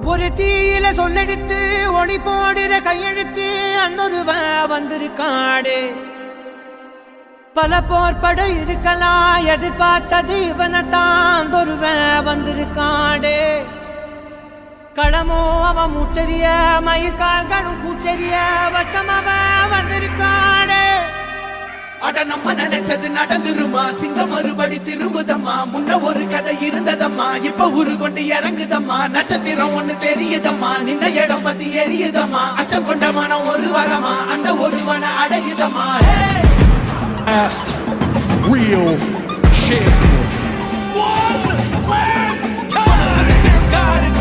ஒரு தீயில சொல்லெடுத்து ஒளி போடுற கையெழுத்து அன்னொருவ வந்திருக்காடு. பல போர்பட இருக்கலாம் எதிர்பார்த்தது இவனைத்தான் ஒருவ வந்திருக்காடு. களமோ அவன் மூச்சரிய மயிர்கால்களும் கூச்சரிய வச்சம் அவன் வந்திருக்காடு. அட நம்ம நினைச்சது நடந்துருமா, சிங்கம் மறுபடி திரும்புதம்மா. முன்ன ஒரு கதை இருந்ததம்மா, இப்ப உரு கொண்டு இறங்குதம்மா. நட்சத்திரம் ஒண்ணு தெரியுதம்மா, நின்ன இடம் பத்தி எரியுதம்மா. அச்சம் கொண்ட மனம் ஒரு வரமா, அந்த ஒருவன அடையுதம்மா. Last real champion. One last time.